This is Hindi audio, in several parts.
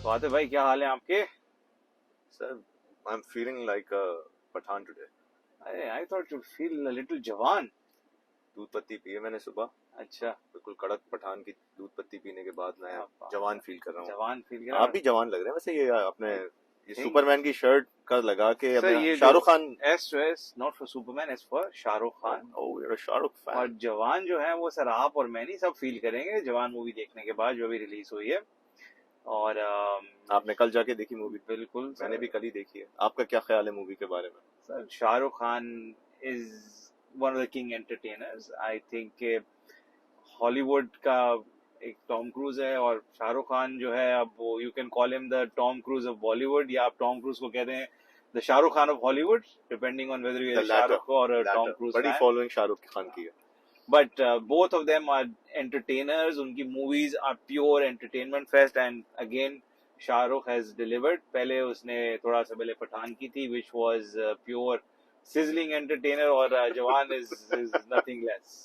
तो आते भाई, क्या हाल है आपके? Sir, I'm feeling like a Pathan today. I thought you feel a little जवान. दूध पत्ती पिए मैंने सुबह, अच्छा, बिल्कुल कड़क पठान की दूध पत्ती पीने के बाद मैं आप जवान फील कर रहा हूँ। जवान फील आप भी जवान लग रहे हैं वैसे। ये आपने ये think- सुपरमैन की शर्ट का लगा के सर, अपने ये Shahrukh Khan. S to S, not for Superman, S for Shahrukh Khan. Oh, you're a Shahrukh और फैन। जवान जो है वो सर आप और मैं नहीं, सब फील करेंगे जवान मूवी देखने के बाद, जो भी रिलीज हुई है। और आपने कल जाके देखी मूवी? बिल्कुल सर। मैंने भी कल ही देखी है। आपका क्या ख्याल है मूवी के बारे में? Sir, Shahrukh Khan is one of the king entertainers. I think Hollywood का एक टॉम क्रूज है, और शाहरुख खान जो है, अब वो you can call him the Tom Cruise of Bollywood, या आप टॉम क्रूज को कहते हैं the Shahrukh Khan of Hollywood, depending on whether you are Shahrukh और टॉम क्रूज बड़ी फैन. फॉलोइंग शाहरुख खान की है। But both of them are entertainers. उनकी movies are pure entertainment fest, and again Shah Rukh has delivered. पहले उसने थोड़ा सा पहले पठान की थी, which was pure sizzling entertainer, और जवान is nothing less.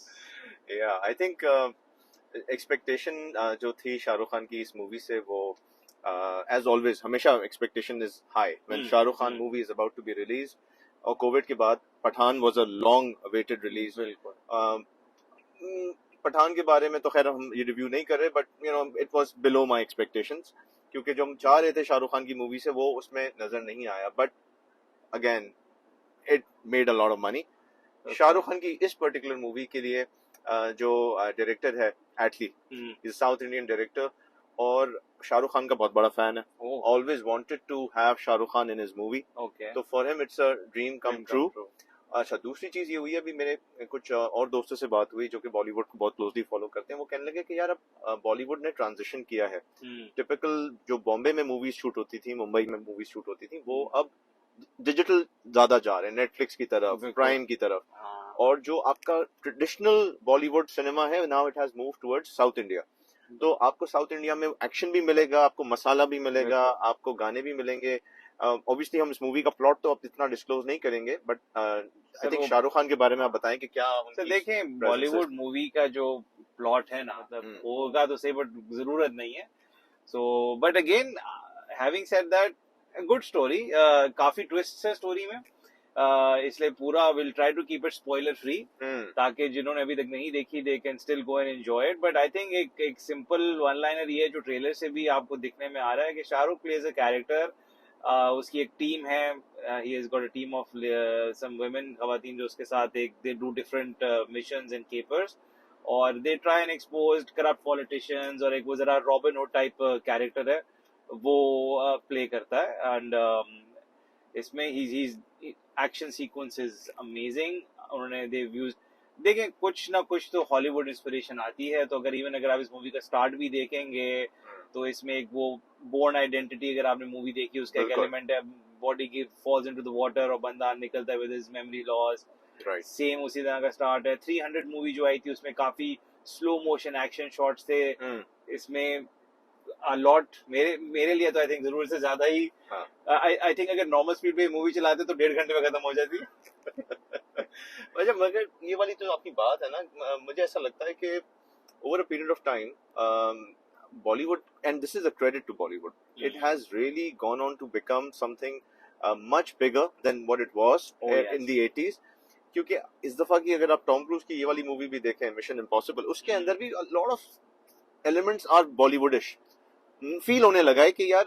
Yeah, I think expectation जो थी शाहरुख खान की इस मूवी से, वो as always हमेशा expectation is high when Shahrukh Khan movie is about to be released. और कोविड के बाद Pathan was a long awaited release. बिल्कुल. पठान के बारे में तो खैर हम ये रिव्यू नहीं कर रहे, but you know it was below my expectations, क्योंकि जो हम चाह रहे थे शाहरुख खान की मूवी से वो उसमें नजर नहीं आया। But again it made a lot of money. Shahrukh Khan की इस पर्टिकुलर मूवी के लिए जो डायरेक्टर है Atlee, is South Indian director, और शाहरुख खान का बहुत बड़ा फैन है। Always wanted to have Shahrukh Khan in his movie, तो for him it's a dream come true. अच्छा, दूसरी चीज ये हुई है, अभी मेरे कुछ और दोस्तों से बात हुई जो कि बॉलीवुड को बहुत क्लोजली फॉलो करते हैं। वो कहने लगे कि यार अब बॉलीवुड ने ट्रांजिशन किया है। टिपिकल जो बॉम्बे में मूवीज शूट होती थी, मुंबई में मूवीज शूट होती थी, वो अब डिजिटल ज्यादा जा रहे हैं, नेटफ्लिक्स की तरफ, प्राइम की तरफ। और जो आपका ट्रेडिशनल बॉलीवुड सिनेमा है, now it has move towards south India. तो आपको साउथ इंडिया में एक्शन भी मिलेगा, आपको मसाला भी मिलेगा, आपको गाने भी मिलेंगे। ऑब्वियसली हम इस मूवी का प्लॉट तो अब इतना डिस्क्लोज नहीं करेंगे, but I think Shahrukh Khan के बारे में आप बताएं कि क्या उनकी देखें बॉलीवुड मूवी का जो प्लॉट है ना, मतलब होगा तो सही, बट जरूरत नहीं है। So but again having said that, good story, काफी ट्विस्ट है स्टोरी में, इसलिए पूरा will try to keep it spoiler free, ताकि जिन्होंने अभी तक नहीं देखी they can still go and enjoy it. But I think एक सिंपल वन लाइनर ये जो ट्रेलर से भी आपको दिखने में आ रहा है कि शाहरुख प्लेज अ कैरेक्टर, उसकी एक टीम है, he has got a team of some women, खवातीन, जो उसके साथ एक they do different missions and capers, और they try and expose corrupt politicians, और एक वो जरा रॉबिन हुड टाइप कैरेक्टर है वो प्ले करता है। एंड इसमें ही एक्शन सीक्वेंस इज अमेजिंग। उन्होंने देखें कुछ ना कुछ तो हॉलीवुड इंस्पिरेशन आती है, तो अगर आप इस मूवी का स्टार्ट भी देखेंगे तो इसमें एक वो बोर्न आइडेंटिटी, अगर आपने मूवी देखी, उसका एक एलिमेंट है, बॉडी की फॉल्स इनटू द वाटर और बंदा निकलता है with his memory loss. Same उसी तरह का स्टार्ट है। 300 मूवी जो आई थी उसमें काफी स्लो मोशन एक्शन शॉट्स थे। इसमें लॉट मेरे लिए तो आई थिंक जरूर से ज्यादा ही, आई थिंक अगर नॉर्मल स्पीड पे मूवी चलाते तो 1.5 घंटे में खत्म हो जाती। अच्छा, मगर ये वाली तो आपकी बात है ना, मुझे ऐसा लगता है कि over a period of time Bollywood, and this is a credit to Bollywood, it has really gone on to become something much bigger than what it was in the 80s. क्योंकि इस दफा की अगर आप टॉम क्रूज की ये वाली मूवी भी देखें, मिशन इम्पॉसिबल, उसके अंदर भी a lot of elements are Bollywoodish. Feel होने लगा है कि यार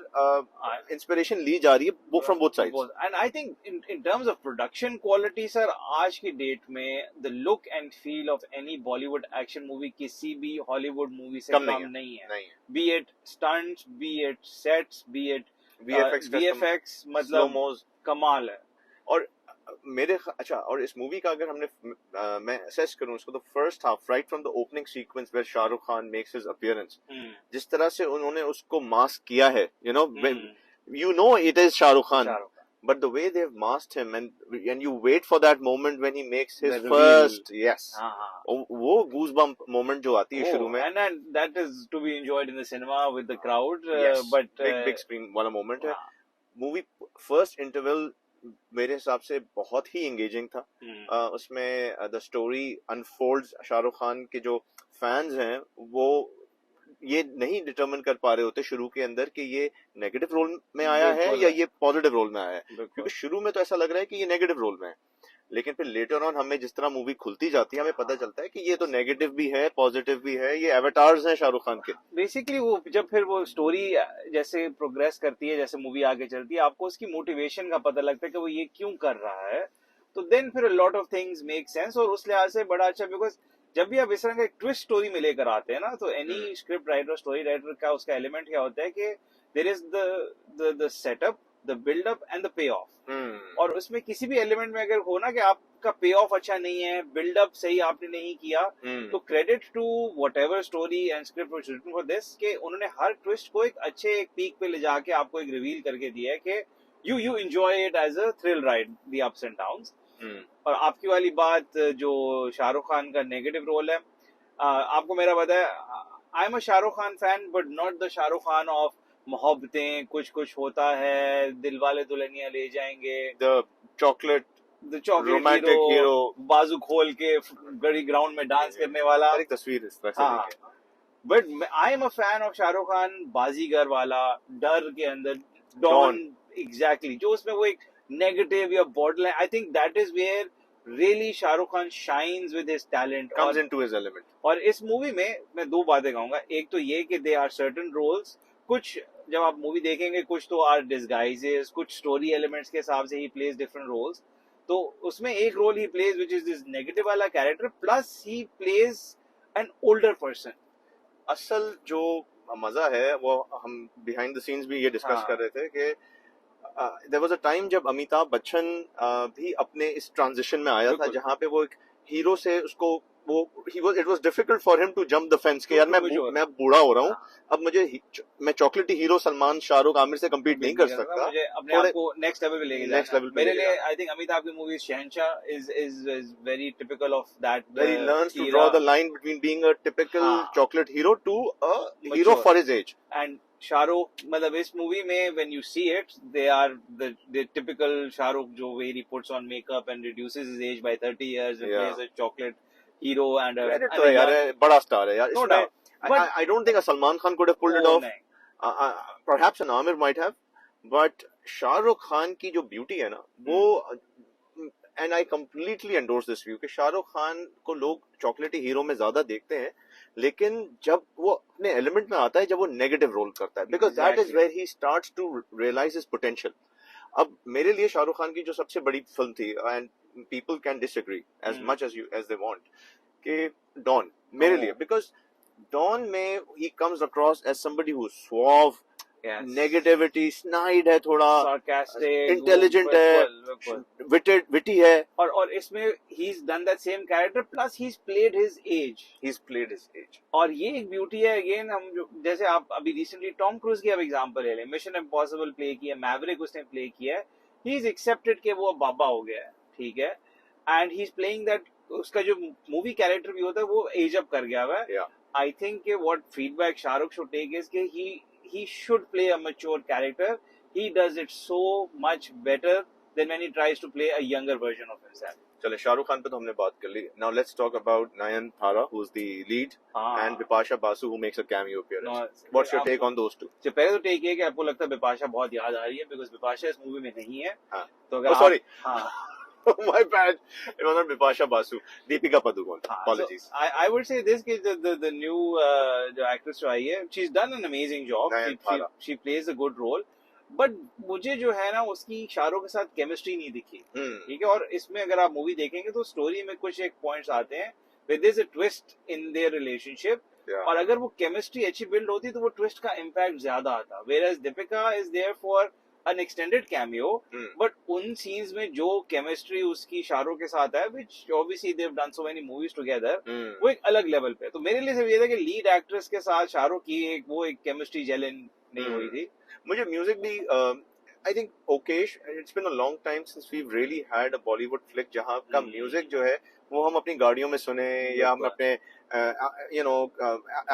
इंस्पिरेशन ली जा रही है from both sides. And I think in terms of production quality sir, आज की डेट में the look and feel of any Bollywood action movie किसी भी हॉलीवुड मूवी से कम नहीं है। B it stunts, B it sets, B it VFX, मतलब कमाल है। और अच्छा, और इस मूवी का अगर मैं असेस करूं इसको, तो first half right from the opening sequence where Shahrukh Khan makes his appearance, जिस तरह से उन्होंने उसको मास्क किया है, you know it is Shahrukh Khan, but the way they've masked him, and you wait for that moment when he makes his first वो goosebump moment जो आती है शुरू में, and that is to be enjoyed in the cinema with the crowd, but big screen वाला moment है। मूवी फर्स्ट इंटरवल मेरे हिसाब से बहुत ही एंगेजिंग था। उसमें the story unfolds, Shahrukh Khan के जो फैंस हैं वो ये नहीं डिटरमिन कर पा रहे होते शुरू के अंदर कि ये नेगेटिव रोल में आया है या ये पॉजिटिव रोल में आया है, क्योंकि शुरू में तो ऐसा लग रहा है कि ये नेगेटिव रोल में है, लेकिन फिर लेटर ऑन हमें जिस तरह मूवी खुलती जाती है हमें पता चलता है कि ये तो नेगेटिव भी है पॉजिटिव भी है, ये एवेटार्स हैं शाहरुख खान के। बेसिकली वो जब फिर वो स्टोरी जैसे प्रोग्रेस करती है, जैसे मूवी आगे चलती है, आपको उसकी मोटिवेशन का पता लगता है कि वो ये क्यों कर रहा है, तो देन फिर lot of things make sense. और उस लिहाज से बड़ा अच्छा, बिकॉज जब भी आप इस तरह का एक ट्विस्ट स्टोरी में लेकर आते हैं ना, तो any script writer story writer का उसका एलिमेंट क्या होता है कि there is the setup, the buildup and the payoff. और उसमें किसी भी एलिमेंट में अगर हो ना कि आपका पे ऑफ अच्छा नहीं है, बिल्डअप सही आपने नहीं किया, तो credit to whatever story and script was written for this कि उन्होंने हर ट्विस्ट को एक अच्छे एक पीक पे ले जाके आपको एक रिवील करके दिया है कि you enjoy it as a thrill ride, the ups and downs. और आपकी वाली बात जो शाहरुख खान का नेगेटिव रोल है, आपको मेरा पता है, आई am a Shahrukh Khan fan but not the Shahrukh Khan of Mohabbatein कुछ कुछ होता है, दिल वाले दुल्हनिया ले जाएंगे, द चॉकलेट रोमांटिक हीरो, बाजू खोल के गड़ी ग्राउंड में डांस करने वाला, एक तस्वीर इस तरह से। But I am a fan of Shahrukh Khan Baazigar वाला, डर के अंदर डॉन, एग्जैक्टली, जो उसमें वो एक नेगेटिव या border, I think that is where really Shahrukh Khan shines with his talent, comes into his element. और इस मूवी में मैं दो बातें कहूंगा, एक तो ये कि दे आर सर्टेन रोल्स, कुछ जब आप मूवी देखेंगे कुछ तो आर डिस्गाइजेस, कुछ स्टोरी एलिमेंट्स के हिसाब से ही प्लेज डिफरेंट रोल्स, तो उसमें एक role he plays which is this negative वाला character, plus he plays an older person. असल जो मजा है वो हम बिहाइंड द सीन्स भी ये डिस्कस कर रहे थे कि देयर वाज अ टाइम जब अमिताभ बच्चन भी अपने इस ट्रांजिशन में आया था जहां पे वो एक हीरो से उसको वो it was difficult for him to jump the fence कि यार मैं बूढ़ा हो रहा हूँ, अब मैं चॉकलेटी हीरो सलमान शाहरुख आमिर से कम्पीट नहीं कर सकता, मुझे अपने आप को नेक्स्ट लेवल पे लेके जाना। मेरे लिए आई थिंक अमिताभ की movie Shahenshah is very typical of that, where he learns to draw the line between being a typical chocolate hero to a hero for his age. And Shahrukh, मतलब इस मूवी में when you see it, they are the typical Shahrukh जो where he puts on makeup and reduces his age by 30 years and plays a chocolate hero and तो यार बड़ा स्टार है यार, no doubt, but I don't think a Salman Khan could have pulled it off. Perhaps an Amir might have, but Shahrukh Khan की जो ब्यूटी है ना वो, and I completely endorse this view कि शाहरुख खान को लोग चॉकलेटी हीरो में ज्यादा देखते हैं, लेकिन जब वो अपने एलिमेंट में आता है, जब वो नेगेटिव रोल करता है, because that is where he starts to realize his potential. अब मेरे लिए शाहरुख खान की जो सबसे बड़ी फिल्म थी, and people can disagree as much as they want, कि डॉन मेरे लिए, because डॉन में he comes across as somebody who's suave, negativity, snide है, थोड़ा sarcastic, इंटेलिजेंट है, विटी है, और इसमें he's done that same character plus he's played his age, और ये एक ब्यूटी है। अगेन हम जो जैसे आप अभी रिसेंटली टॉम क्रूज की अब एग्जांपल ले लें, मिशन इम्पॉसिबल प्ले किया, मैवरिक उसने प्ले किया है, ही इज एक्सेप्टेड कि वो बाबा हो गया है, ठीक है, and he is playing that, उसका जो मूवी कैरेक्टर भी होता है वो एज अप कर गया हुआ है। I think what feedback Shahrukh should take is कि he should play a mature character. He does it so much better than when he tries to play a younger version of himself. चले, शाहरुख खान पे तो हमने बात कर ली. Now let's talk about Nayanthara, who's the lead, and Bipasha Basu, who makes a cameo appearance. What's your take on those two? जो पहले तो टेक है कि आपको लगता है बिपाशा बहुत याद आ रही है, because बिपाशा इस मूवी में नहीं है. तो अगर sorry. My bad. It was not Bipasha Basu. Deepika Padukone. Apologies. So I would say this कि the new जो actress जो आई है, she's done an amazing job. She plays a good role. But मुझे जो है ना उसकी शाहरुख के साथ केमिस्ट्री नहीं दिखी, ठीक है, और इसमें अगर आप मूवी देखेंगे तो स्टोरी में कुछ एक पॉइंट्स आते हैं where there's a twist in their relationship, और अगर वो केमिस्ट्री अच्छी बिल्ड होती तो वो ट्विस्ट का इम्पैक्ट ज्यादा आता. Whereas Deepika is there for an extended cameo, but उन scenes में जो chemistry उसकी शाहरुख के साथ है, which obviously they've done so many movies together, वो एक अलग लेवल पे. तो मेरे लिए सिर्फ ये था कि लीड एक्ट्रेस के साथ शाहरुख की एक केमिस्ट्री जेलिन नहीं हुई थी. मुझे म्यूजिक भी I think okay, it's been a long time since we've really had a Bollywood flick जहाँ का म्यूजिक जो है वो हम अपनी गाड़ियों में सुने या हम अपने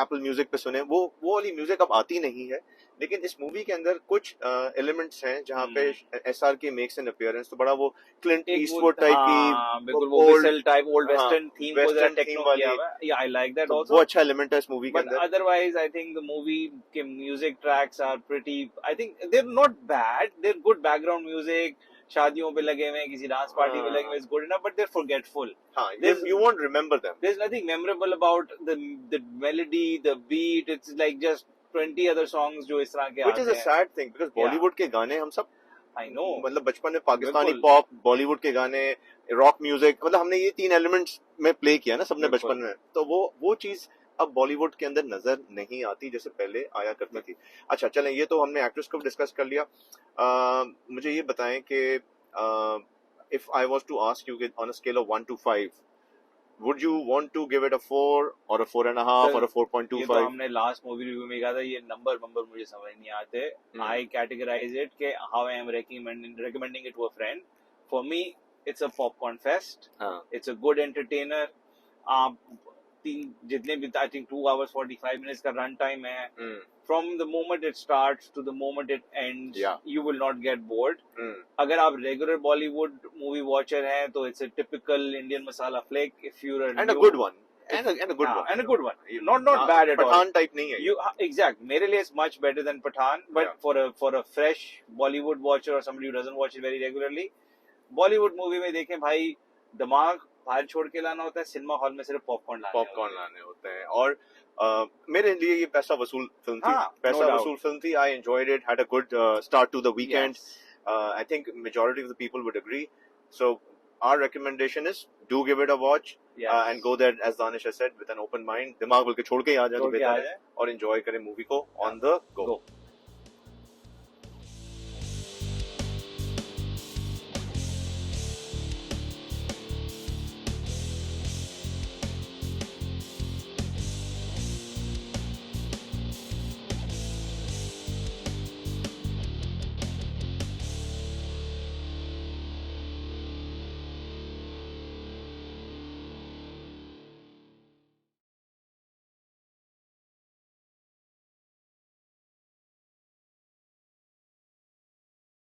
एप्पल म्यूजिक पे सुने, वो वाली म्यूजिक अब आती नहीं है। लेकिन इस मूवी के अंदर कुछ एलिमेंट्स हैं जहाँ पे SRK मेक्स एन अपीयरेंस, तो बड़ा वो क्लिंट ईस्टवुड टाइप की, बिल्कुल वो whistle type old western theme को जरा टेक्नो किया हुआ है। या आई लाइक दैट आल्सो, वो अच्छा एलिमेंट है इस मूवी के बट अंदर। Otherwise I think the movie के music tracks are pretty, I think they are not bad, they are good background music, शादियों पे लगे हुए, किसी डांस पार्टी पे लगे हुए, is good enough, but they are forgetful. You won't remember them. There's nothing memorable about the melody, the beat. It's like just 20 other songs जो इस तरह के Which is a sad thing because Bollywood के गाने हम सब, I know, मतलब बचपन में पाकिस्तानी पॉप, बॉलीवुड के गाने, रॉक म्यूजिक, मतलब हमने ये 3 एलिमेंट्स में प्ले किया ना सबने बचपन में, तो वो चीज अब बॉलीवुड के अंदर नजर नहीं आती जैसे पहले आया करती थी। अच्छा चलें, ये तो हमने एक्ट्रेस को डिस्कस कर लिया। मुझे ये बताएं कि if I was to ask you on a scale of 1 to 5, would you want to give it a 4 or a 4.5 or a 4.25? ये तो हमने लास्ट मूवी रिव्यू में कहा था, ये नंबर मुझे समझ नहीं आते। I categorize it के how I am recommending it to a friend. For me, it's a popcorn fest. It's a good entertainer. आप जितने भी I think 2 hours 45 minutes का रन टाइम है, from the moment it starts to the moment it ends, you will not get bored. अगर आप regular Bollywood movie watcher हैं तो it's a typical Indian masala flick. If you're a a good one, and a good one, and a good one, not bad at all. Pathan type नहीं है exact. मेरे लिए it's much better than Pathan, but for a fresh Bollywood watcher or somebody who doesn't watch it very regularly, Bollywood movie में देखें भाई, दिमाग बाहर छोड़ के लाना होता है, सिनेमा हॉल में सिर्फ पॉपकॉर्न लाने होते हैं। और मेरे लिए ये पैसा वसूल फिल्म थी, I enjoyed it, had a good start to the weekend. I think majority of the people would agree. So our recommendation is do give it a watch, and go there, as Danish has said, with an open mind, दिमाग बल्कि छोड़ के ही आ जाए तो बेहतर है, और enjoy करें मूवी को on the go.